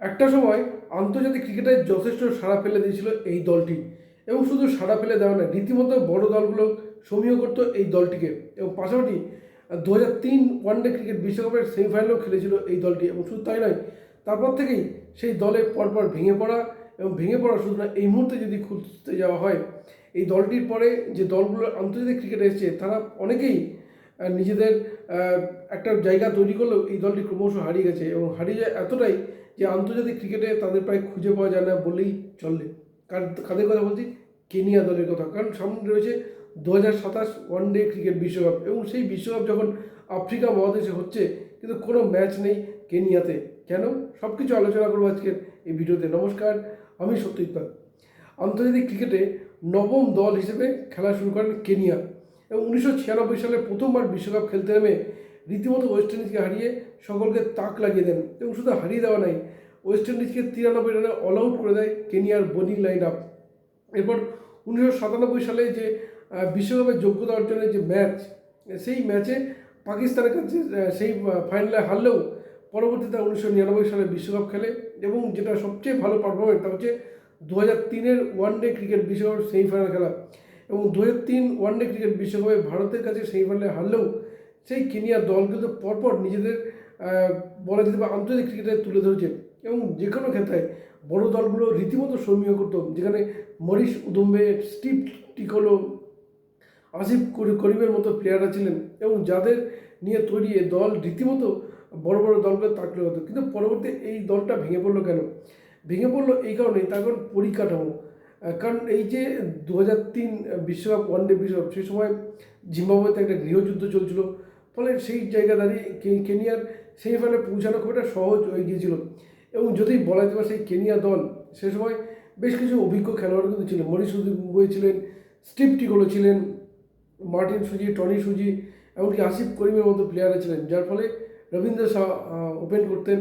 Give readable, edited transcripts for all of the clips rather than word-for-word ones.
একটা সময় আন্তর্জাতিক ক্রিকেটে যথেষ্ট সাড়া ফেলে দিয়েছিল এই দলটি, এবং শুধু সাড়া ফেলে দেওয়া নয়, রীতিমতো বড় দলগুলো সমীহ করতো এই দলটিকে। এবং পাশাপাশি 2003 ওয়ানডে ক্রিকেট বিশ্বকাপের সেমিফাইনালেও খেলেছিল এই দলটি। এবং শুধু তাই নয়, তারপর থেকেই সেই দলে পরপর ভেঙে পড়া, এবং ভেঙে পড়া শুধু না, এই মুহূর্তে যদি খুঁজতে যাওয়া হয়, এই দলটির পরে যে দলগুলো আন্তর্জাতিক ক্রিকেটে এসেছে তারা অনেকেই নিজেদের একটা জায়গা তৈরি করলেও এই দলটি ক্রমশ হারিয়ে গেছে, এবং হারিয়ে যায় এতটাই যে আন্তর্জাতিক ক্রিকেটে তাদের প্রায় খুঁজে পাওয়া যায় না বললেই চলে। কাদের কথা বলছি? কেনিয়া দলের কথা। কারণ সামনে রয়েছে 2027 ওয়ানডে ক্রিকেট বিশ্বকাপ, এবং সেই বিশ্বকাপ যখন আফ্রিকা মহাদেশে হচ্ছে, কিন্তু কোনো ম্যাচ নেই কেনিয়াতে। কেন? সব কিছু আলোচনা করবো আজকের এই ভিডিওতে। নমস্কার, আমি সত্যজিৎ পাল। আন্তর্জাতিক ক্রিকেটে নবম দল হিসেবে খেলা শুরু করেন কেনিয়া, এবং 1996 সালে প্রথমবার বিশ্বকাপ খেলতে নেমে রীতিমতো ওয়েস্ট ইন্ডিজকে হারিয়ে সকলকে তাক লাগিয়ে দেন। এবং শুধু হারিয়ে দেওয়া নাই, ওয়েস্ট ইন্ডিজকে 93 রানে অল আউট করে দেয় কেনিয়ার বোলিং লাইন আপ। এরপর 1997 সালে যে বিশ্বকাপের যোগ্যতা অর্জনের যে ম্যাচ, সেই ম্যাচে পাকিস্তানের কাছে সেই ফাইনালে হারলেও পরবর্তীতে 1999 সালে বিশ্বকাপ খেলে। এবং যেটা সবচেয়ে ভালো পারফরমেন্স তা হচ্ছে 2003 ওয়ানডে ক্রিকেট বিশ্বকাপের সেমিফাইনাল খেলা। এবং 2003 ওয়ানডে ক্রিকেট বিশ্বকাপে ভারতের কাছে সেমিফাইনালে হারলেও সেই কেনিয়ার দল কিন্তু পরপর নিজেদের বলা যেতে পারে আন্তর্জাতিক ক্রিকেটে তুলে ধরেছে। এবং যে কোনো ক্ষেত্রে বড় দলগুলো রীতিমতো সমীহ করতো, যেখানে মরিস উদুম্বে, স্টিভ টিকোলো, আসিফ করিমের মতো প্লেয়াররা ছিলেন, এবং যাদের নিয়ে তৈরি এই দল রীতিমতো বড় বড় দলকে তাকলে হতো। কিন্তু পরবর্তী এই দলটা ভেঙে পড়লো কেন? ভেঙে পড়লো এই কারণেই, তার কারণ পরিকাঠামো। কারণ এই যে 2003 বিশ্বকাপ ওয়ানডে বিশ্বকাপ, সেই সময় জিম্বাবুয়েতে একটা গৃহযুদ্ধ চলছিল, ফলে সেই জায়গা দাঁড়িয়ে কেনিয়ার সেমিফাইনালে পৌঁছানো খুব একটা সহজ হয়ে গিয়েছিল। এবং যদি বলা যেতে পারে সেই কেনিয়া দল সে সময় বেশ কিছু অভিজ্ঞ খেলোয়াড় কিন্তু ছিলেন। মরিস উদুম্বে ছিলেন, স্টিভ টিকোলো ছিলেন, মার্টিন সুজি, টনি সুজি, এমনকি আসিফ করিমের মতো প্লেয়াররা ছিলেন, যার ফলে রবীন্দ্র শাহ ওপেন করতেন,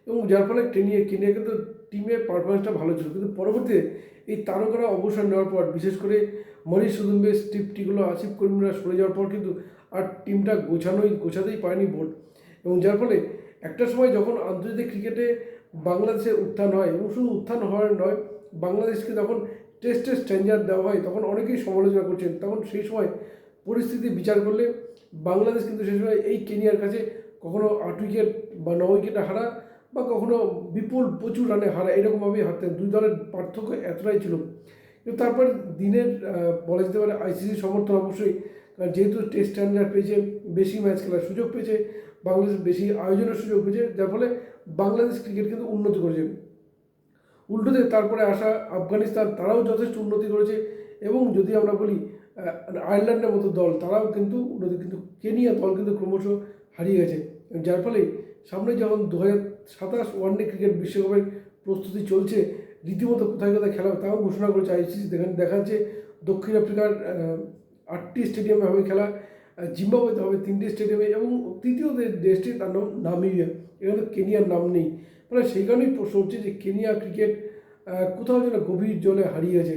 এবং যার ফলে কেনিয়া কিন্তু টিমের পারফরমেন্সটা ভালো ছিল। কিন্তু পরবর্তীতে এই তারকারা অবসর নেওয়ার পর, বিশেষ করে মরিস উদুম্বে, স্টিভ টিকোলো, আসিফ করিমরা সরে যাওয়ার পর কিন্তু আর টিমটা গোছাতেই পারেনি বোর্ড। এবং যার ফলে একটা সময় যখন আন্তর্জাতিক ক্রিকেটে বাংলাদেশের উত্থান হয়, এবং শুধু উত্থান হওয়ার নয়, বাংলাদেশকে যখন টেস্টের স্ট্যান্ডার্ড দেওয়া হয়, তখন অনেকেই সমালোচনা করছেন। তখন সেই সময় পরিস্থিতি বিচার করলে বাংলাদেশ কিন্তু সেই সময় এই কেনিয়ার কাছে কখনো 8 উইকেট বা 9 উইকেটে হারা, বা কখনো বিপুল প্রচুর রানে হারা, এরকমভাবেই হারতেন। দুই দলের পার্থক্য এতটাই ছিল। কিন্তু তারপর দিনের বলা যেতে পারে আইসিসির সমর্থন অবশ্যই, কারণ যেহেতু টেস্ট স্ট্যান্ডার্ড পেয়েছে, বেশি ম্যাচ খেলার সুযোগ পেয়েছে, বাংলাদেশ বেশি আয়োজনের সুযোগ পেয়েছে, যার ফলে বাংলাদেশ ক্রিকেট কিন্তু উন্নতি করেছে। উল্টোতে তারপরে আসা আফগানিস্তান, তারাও যথেষ্ট উন্নতি করেছে। এবং যদি আমরা বলি আয়ারল্যান্ডের মতো দল, তারাও কিন্তু উন্নতি, কিন্তু কেনিয়া দল কিন্তু ক্রমশ হারিয়ে গেছে। যার ফলে সামনে যখন 2027 ওয়ানডে ক্রিকেট বিশ্বকাপের প্রস্তুতি চলছে, রীতিমতো কোথায় কোথায় খেলা তাও ঘোষণা করেছে আইসিসি। দেখা যাচ্ছে দক্ষিণ আফ্রিকার 8টি স্টেডিয়ামে হবে খেলা, জিম্বাবুয়েতে হবে 3টি স্টেডিয়ামে, এবং তৃতীয় দেশটি তার নাম নামিবিয়া, এখানে কেনিয়ার নাম নেই। ফলে সেই কারণেই প্রশ্ন হচ্ছে যে কেনিয়া ক্রিকেট কোথাও যেন গভীর জলে হারিয়ে গেছে।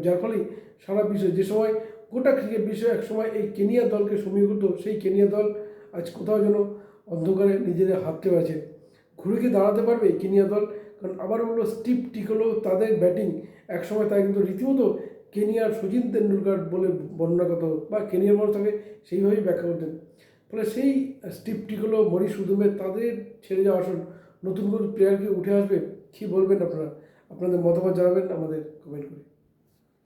যার ফলে সারা বিশ্বে যে সময় গোটা ক্রিকেট বিশ্ব এক সময় এই কেনিয়া দলকে সমীহ করতো, সেই কেনিয়া দল আজ কোথাও যেন অন্ধকারে নিজেদের হাততে পারছে। ঘুরে কি দাঁড়াতে পারবে এই কেনিয়া দল? কারণ আবার বললো স্টিভ টিকোলো, তাদের ব্যাটিং এক সময় তাই কিন্তু রীতিমতো কেনিয়ার সচিন তেন্ডুলকার বলে বর্ণনা করতে হতো, বা কেনিয়ার মানুষ তাকে সেইভাবেই ব্যাখ্যা করতেন। ফলে সেই স্টিভ টিকোলো, মরিস উদুম্বে, তাদের ছেড়ে যাওয়া আসুন, নতুন করে প্লেয়ারকে উঠে আসবে। কী বলবেন আপনারা? আপনাদের মতামত জানাবেন আমাদের কমেন্ট করে।